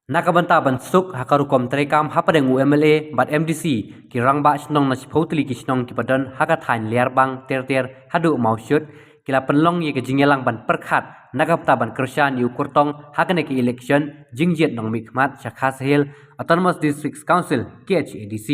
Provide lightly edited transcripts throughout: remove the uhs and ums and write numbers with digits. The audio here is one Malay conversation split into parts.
Nakabanta bansuk hakarukom terekam hapadeng UMLA bat MDC kirang ba snong na sipotli ki snong ki padan hakathain liarbang ter hadu mausut kila penlong ye ke jingelang ban perkhat nakabta ban kersan yu kurtong hakane ki election jingjet nong mikmat shakhashil Autonomous District Council KHADC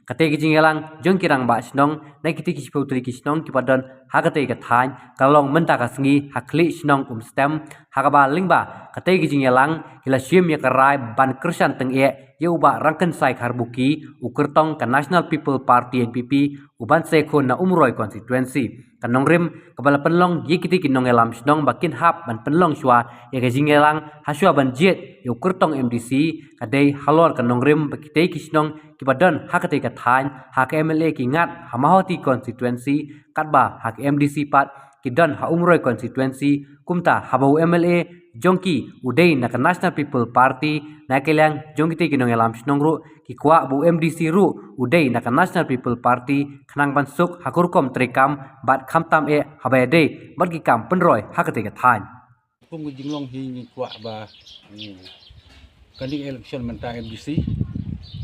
kate ki jingelang jong kirang ba snong nakiti ki sipotli ki snong ki padan hakate ka thain kalong menta ka sngi hakli snong stem hakaba lingba kate ki jingelang kila syim ya karai ban kersan teng ye uba rangken sai karbuki ukertong ka National People Party NPP uban sekho na umroy constituency kanong rim kabala penlong ye kiti kinong elam snong bakin hap ban penlong shwa ye ka jingelang haswa ban jet yu kertong MDC kadai halor kanong rim bakite kisnong kibadan hakate ka thain hak MLA ki ngat hamahoti constituency katba hak MDC pat kidan ha umroy constituency kumta habau MLA jongki udai na National People Party na kelang jongki kinong elam snongru ki kwa bu MDC ru udai na National People Party khnang bansuk hakurkom trekam bat khamtam habade bat ki kam penroy hakate ka thain Pung jinglong hi kwa ba kanding election menta MDC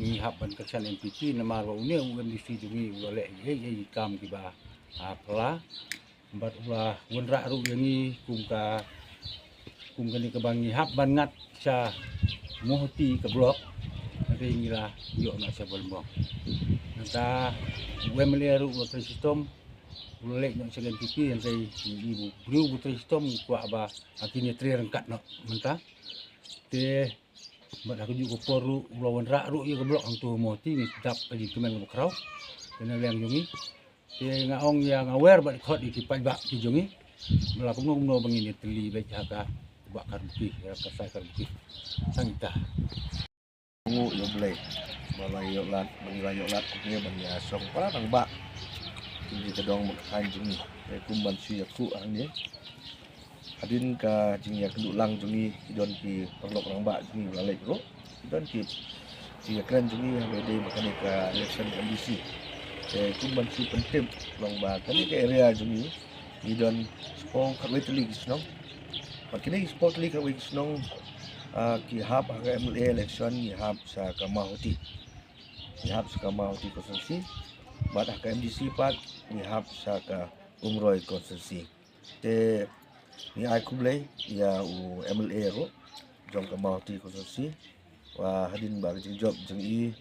ni hap ban kersan MPP na marwa unia MDC jungi wale ye kam ki ba apla bat wa wonra ru yangi kum kani ka bangi hap ban ngat cha mohti ka blok ri ngira yo na sa bolmo nta wemle ru wa sistem ulek nak segan pipi yang saya ibu beliau butuh sistem kuat ba akhirnya tri rengkat nak mentah te mak aku juga poru lawan rak ru ye blok ang tu moti ni sedap lagi kemen berkerau kena leng jungi te ngaong yang aware ba khot di pai ba ki jungi melaku no bangini teli baik jaga bakar buki ya kasai kar buki sangita ngu yo blay balai yo lat bangira yo lat ni ban ya song para bang ba di kedong makan jungi kumban suya ku angni hadin ka jingi keduk lang jungi don ki perlok lang ba jungi lalai ro don ki jingi kran jungi hade makan ka election MDC kumban su pentim lang ba kani ke area jungi di don spong kabetli gisnong makini sport league ka gisnong ki hap aga MLA election ni hap sa kamahoti konsensi bat ka MDC pat ni hap sa ka umroy konsensi te ni ai kumlei ya u MLA ro jong kamahoti konsensi wa hadin ba jing job jing i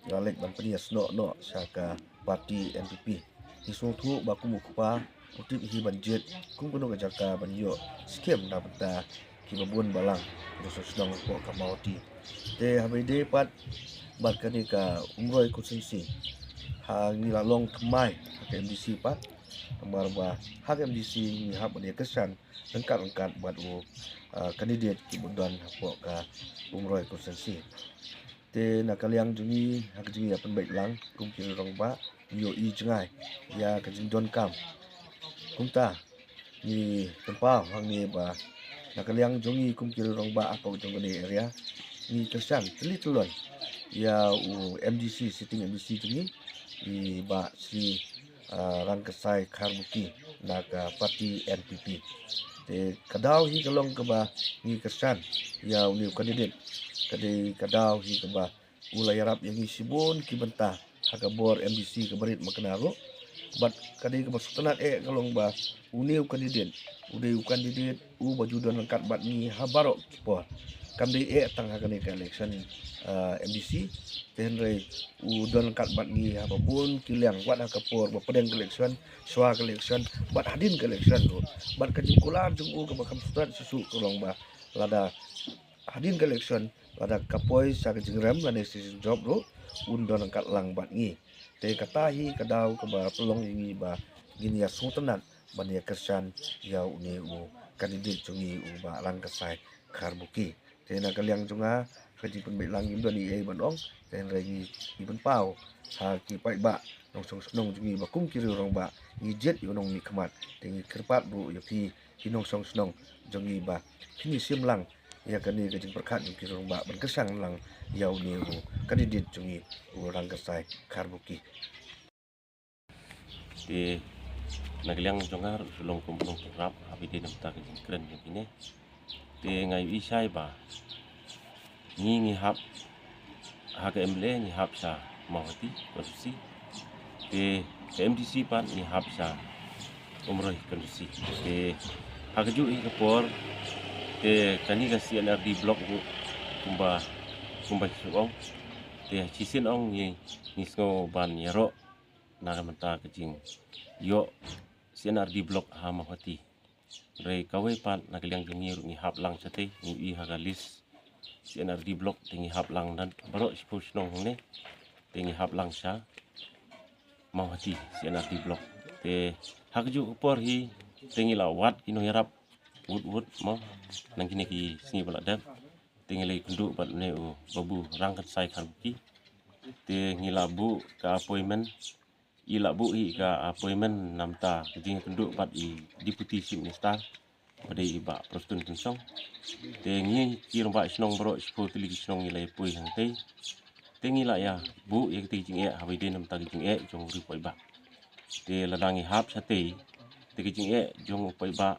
galek ban penias no sa ka parti NPP ni so thu ba kumu kupa utip hi banjet kum kuno ka jaka ban yo skem na benta ki babun balang doso sedang ko kamauti te habide pat bat kani ka umroy konsensi ha ni lalong kemai ke MDC pat ambar ba hak MDC ni hak dia kesan lengkap buat kandidat ki budan ko ka umroy konsensi te nakaliang jungi hak jungi apan baik lang kum ki rong ba yo i jengai ya ka jing don kam kumta ni tempau hang ni ba nakaliang jongi kum kiri rong ba apa jong ni area ni kesan teli telon ya u MDC sitting MDC jongi di ba si rangkasai karbuki naga parti NPP te kadau hi kalong ke ba ni kesan ya uni kandidat kadau hi ke ba ulai arab yang sibun ki bentah hakabor MDC ke berit makenaro bat kadai ke bersutenat kalong ba uniu kandidat u baju don angkat bat ni habarok po kamdi tang hakane ka election MDC tenre u don angkat bat ni apapun kiliang wat hakapor ba pedeng election swa election bat hadin ke election bat kajikular jung u ke bakam sutat susu kalong ba lada hadin ke election lada kapoi sa kajingrem lane season job ro un don angkat lang bat ni te katahi kadau ke ba pelong ini ba gini ya sultanat bania kersan ya uni u kandidat jungi u ba lang kasai karbuki te na kaliang junga kaji pen lang im doni e bandong ten regi iben pau ha ki pai ba nong song nong jungi ba kum kiri rong ba ni jet yu nong ni khamat te ni kerpat bu ya pi nong song snong jungi ba kini sim lang ya kani kaji perkat yu kiri rong ba ban kersang lang ya uni u kandidat jungi u lang kasai karbuki di nagliang jongar sulong kumpulong rap abi di namta keren begini di ngai isai ba ngi hap haga MLA ni hap sa mawati konstitusi te MDC pan ni hap sa umroh konstitusi te haga ju i kapor te kani ga CNRD blok bu kumba suong te chisin ong ni ngo ban yaro naga menta kejing yo CNRD blok ha mawati rei kawai pan nagaliang jungi ni hap lang sate ni i haga list CNRD blok tingi hap lang dan baru sepuluh nong ne tingi hap lang sa mawati CNRD blok te hakju upor hi tingi la wat kino yarap wud mo nang kini ki sini bala dap tingi lai kundu bat ne u babu rangkat sai karbuki te ngila bu ka appointment ila bu hi ka appointment namta kejing kundu bat i deputy chief minister pada iba prostun tensong te ngi kirong ba snong bro spo tili snong nilai pui hang te tengi la ya bu ye ti jing e hawi de nam ta jing e jong ri poi ba te ladangi hap sa te jing e jong poi ba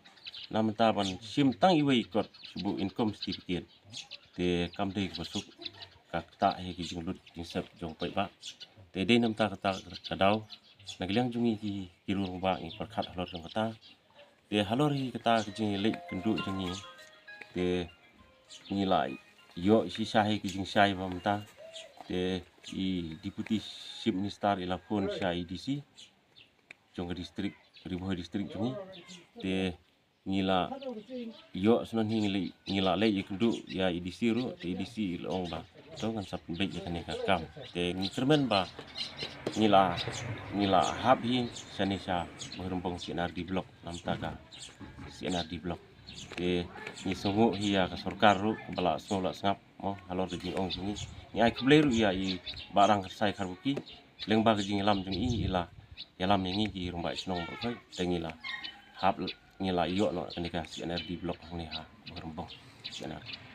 nam ta ban sim tang i wei kot subu income certificate te kam de masuk ka ta he ki jing lut jing sep jong poi ba te de nam ta kata kadau nagliang jungi ki kirung ba ngi perkhat halor jong kata te halor hi kata kijing lek kendu jengi te nilai yo si sahi kijing sai mamta te i deputy chief minister ila pun sai DC jong distrik ribuh distrik jengi te nila yo sunan ngila le kendu ya IDC ru te IDC long ba to kan sap bek ya kane kam te ngikermen ba ngila hab hi sanisa berembong CNRD blok namtaga CNRD blok te ni sungu hi ya ka sarkar ru bala sola sangap mo halor de ong sungi ni ai kubleru ya i barang sai karbuki leng ba jing lam jing i ila yalam ngi ki rumba snong berkai te ngila hab ngila yo no kanika CNRD blok ni ha berembong CNRD